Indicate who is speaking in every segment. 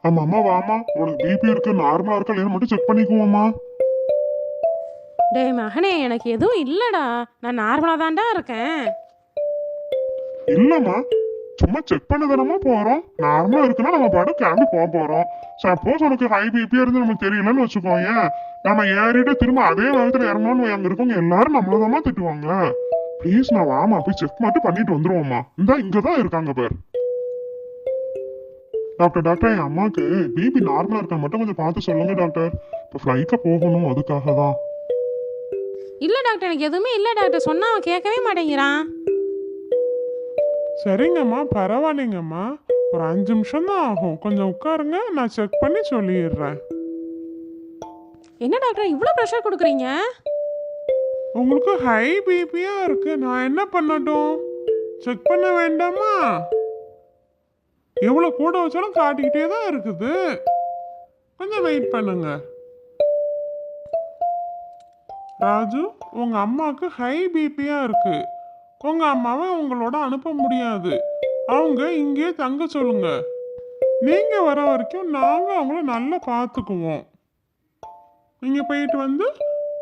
Speaker 1: ஆமா அம்மா வாமா, உனக்கு பிபி இருக்கு நார்மலா இருக்கா இல்லையா மட்டும் செக் பண்ணிக்குவோம்மா.
Speaker 2: டேய் மகனே, எனக்கு எதுவும் இல்லைடா. நான் நார்மலாக தான்டா இருக்கேன்.
Speaker 1: இல்லம்மா, சும்மா செக் பண்ண தானமா போறோம். நார்மலா இருக்குன்னா நம்ம பாட்டு கிளம்பி போறோம். சப்போஸ் உனக்கு ஹை பிபி இருந்து நமக்கு தெரியலன்னு வச்சுக்கோங்க, நம்ம ஏறிட்டு திரும்ப அதே வேகத்துல இறங்கணும்னு அங்க இருக்கவங்க எல்லாரும் நம்மளதாம்மா திட்டுவாங்க. ப்ளீஸ் நான் வாமா, போய் செக் மட்டும் பண்ணிட்டு வந்துருவோம்மா. இந்த இங்கதான் இருக்காங்க பேர். டாக்டர் டாக்டர், என் அம்மாக்கு பிபி நார்மலா இருக்கா மட்டும் கொஞ்சம் பார்த்து சொல்லுங்க டாக்டர். இப்போ ஃப்ளைட்ல போகணும், அதுக்காக தான்.
Speaker 2: இல்லை டாக்டர், எனக்கு எதுவுமே இல்லை டாக்டர். சொன்னா அவன் கேட்கவே மாட்டேங்கிறான்.
Speaker 3: சரிங்கம்மா, பரவாயில்லைங்கம்மா. ஒரு 5 நிமிஷம் தான் ஆகும். கொஞ்சம் உட்காருங்க, நான் செக் பண்ணி சொல்லிடுறேன்.
Speaker 2: என்ன டாக்டர் இவ்வளோ ப்ரெஷர் கொடுக்குறீங்க?
Speaker 3: உங்களுக்கு ஹை பிபியா இருக்கு. நான் என்ன பண்ணட்டும்? செக் பண்ண வேண்டாமா? எவ்வளோ கூட வச்சாலும் காட்டிக்கிட்டே தான் இருக்குது. கொஞ்சம் வெயிட் பண்ணுங்க. ராஜு, உங்க அம்மாவுக்கு ஹை பிபியா இருக்கு. உங்க அம்மாவை உங்களோட அனுப்ப முடியாது. அவங்க இங்கேயே தங்க சொல்லுங்க. நீங்க வர வரைக்கும் நாங்க அவங்கள நல்லா பார்த்துக்குவோம். நீங்க போயிட்டு வந்து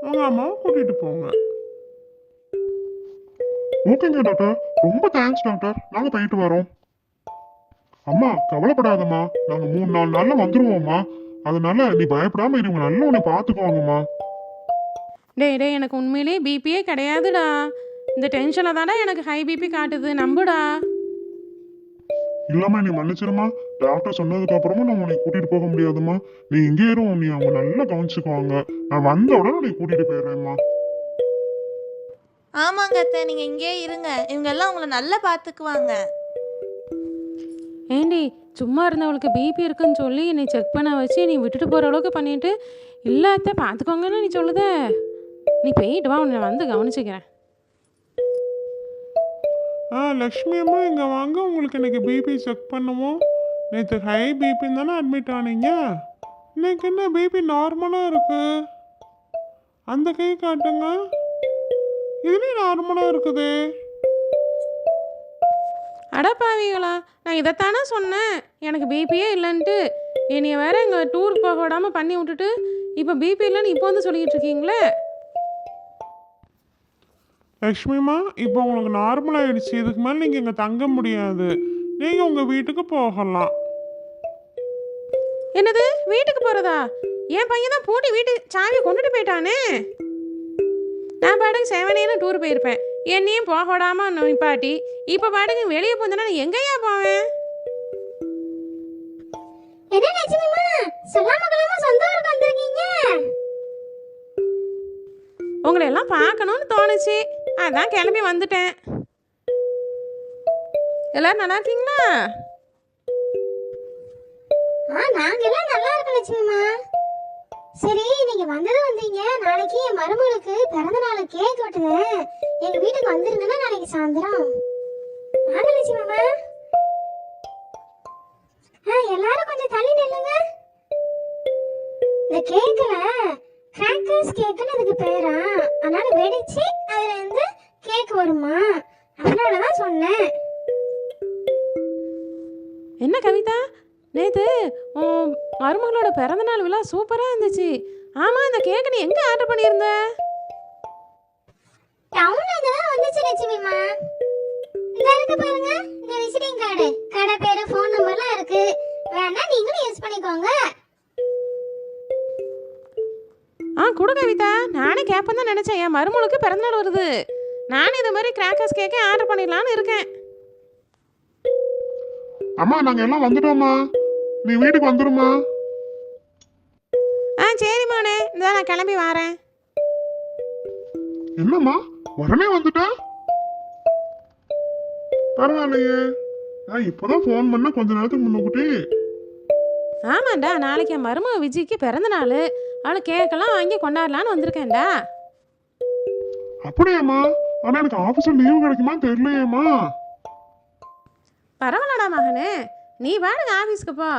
Speaker 3: உங்க அம்மாவை கூட்டிட்டு போங்க.
Speaker 1: ஓகேங்க டாக்டர், ரொம்ப தேங்க்ஸ் டாக்டர். நாங்க போயிட்டு வரோம். அம்மா கவலைப்படாதம்மா, நாங்க 3-4 நாள்ல வந்துருவோம்மா. அதனால நீ பயப்படாம இருங்க, நல்லா உன்னை பாத்துக்குவாங்கம்மா.
Speaker 2: டேய் டேய், எனக்கு உண்மையிலேயே பிபியே கிடையாதுடா. இந்த டென்ஷனில் தானே எனக்கு ஹை பிபி காட்டுது, நம்புடா.
Speaker 1: இல்லம்மா நீ மன்னிச்சிருமா. டாக்டர் சொன்னதுக்கு அப்புறமும் நான் உன்னை கூட்டிட்டு போக முடியாதும்மா. நீ இங்கே இரும், நீ அவங்க நல்லா கவனிச்சுக்குவாங்க. நான் வந்த உடனே நீ கூட்டிட்டு போயிடுறேம்மா.
Speaker 4: ஆமாங்க அத்தை, நீங்க இங்கே இருங்க. இவங்க எல்லாம் உங்களை நல்லா பார்த்துக்குவாங்க.
Speaker 2: ஏண்டி, சும்மா இருந்தவளுக்கு பிபி இருக்குன்னு சொல்லி என்னை செக் பண்ண வச்சு நீ விட்டுட்டு போகிற அளவுக்கு பண்ணிட்டு இல்லாத பார்த்துக்கோங்கன்னு நீ சொல்லுத. நீ போயிட்டு வா, உன்னை வந்து கவனிச்சுக்கிறேன்.
Speaker 3: லக்ஷ்மி அம்மா, இங்க வாங்க. உங்களுக்கு இன்னைக்கு பிபி செக் பண்ணுவோம். நேற்று ஹை பிபின்னு தானே அட்மிட் ஆனீங்க. இன்னைக்கு என்ன பிபி நார்மலாக இருக்கு? அந்த கை காட்டுங்க. இதுலேயும் நார்மலாக இருக்குது.
Speaker 2: அடப்பாவீங்களா, நான் இதைத்தானே சொன்னேன் எனக்கு பிபியே இல்லைன்ட்டு. என்னைய வேற இங்கே டூர் போக விடாமல் பண்ணி விட்டுட்டு இப்போ பிபி இல்லைன்னு இப்போ வந்து சொல்லிக்கிட்டு இருக்கீங்களே.
Speaker 3: லக்ஷ்மிமா, இப்போ உங்களுக்கு நார்மல் ஆயிடுச்சு. இதுக்கு மேலே நீங்கள் இங்கே தங்க முடியாது. நீங்கள் உங்கள் வீட்டுக்கு போகலாம்.
Speaker 2: என்னது, வீட்டுக்கு போகிறதா? என் பையன் தான் பூட்டி வீட்டு சாவியை கொண்டுட்டு போயிட்டானே. நான் பாட்டுக்கு செவனேன்னு டூர் போயிருப்பேன். என்னையும் போக விடாமல் நிப்பாட்டி இப்போ பாட்டுக்கு வெளியே போந்தேன்னா நான் எங்கேயா போவேன்?
Speaker 5: என்ன லட்சுமிமா, சொல்லாம கொள்ளாம சொந்த ஊருக்கு வந்திருக்கீங்க?
Speaker 2: உங்களை எல்லாம் பார்க்கணும்னு தோணுச்சு, அதான் கிளம்பி வந்துட்டேன். எல்லாரும் நல்லா இருக்கீங்களா?
Speaker 5: நாங்க எல்லாம் நல்லா இருக்கோம் லட்சுமிமா. சரி, நீங்க வந்தது வந்தீங்க. நாளைக்கு என் மருமகளுக்கு பிறந்த நாள் கேக் வெட்டுங்க. எங்க வீட்டுக்கு வந்துருங்கன்னா நாளைக்கு சாயந்தரம் வாங்க லட்சுமிமா. எல்லாரும் கொஞ்சம் தள்ளி நில்லுங்க. இந்த கேக்ல கிராக்கர்ஸ் கேக்குன்னு அதுக்கு பேரா. அதனால வெடிச்சு அதுல இருந்து கேக் வருமா, அதனாலதான் சொன்னேன்.
Speaker 2: என்ன கவிதா, நேற்று உன் மருமகளோட பிறந்தநாள் விழா சூப்பராக இருந்துச்சு. ஆமாம், இந்த கேக்கு நீ எங்கே ஆர்டர் பண்ணியிருந்த?
Speaker 5: டவுன்ல இருந்து தான் வந்துச்சு லட்சுமிமா. இந்த இருக்கு பாருங்க, இந்த விசிட்டிங் கார்டு. கடை பேரு, ஃபோன் நம்பர்லாம் இருக்கு. வேணா நீங்களும் யூஸ் பண்ணிக்கோங்க.
Speaker 2: கொடு கவிதா, நானே கேட்பேன் தான் நினச்சேன். என் மருமகளுக்கு பிறந்தநாள் வருது. நானும் இது மாதிரி கிராக்கர்ஸ் கேக்கே ஆர்டர் பண்ணிடலான்னு இருக்கேன்.
Speaker 1: அம்மா நாங்க எல்லாம் வந்துட்டோம்மா, நீ வீட்டுக்கு வந்துருமா.
Speaker 2: சரிம்மாண்ணே, இந்த நான் கிளம்பி வரேன்.
Speaker 1: என்னம்மா உடனே வந்துட்ட? பரவாயில்லையே, நான் இப்பதான் ஃபோன் பண்ண கொஞ்ச நேரத்துக்கு முன்னக்கூட்டி.
Speaker 2: ஆமாண்டா, நாளைக்கு என் மருமக விஜய்க்கு பிறந்த நாள். அவளை கேக்கெல்லாம் வாங்கி கொண்டாடலான்னு வந்திருக்கேன்டா.
Speaker 1: அப்படியாம்மா? ஆனா எனக்கு ஆபீஸ்ல லீவு கிடைக்குமா தெரியலையேம்மா.
Speaker 2: பரவாயில்லடா மகனே, நீ பாடுங்க ஆஃபீஸ்க்கு போ.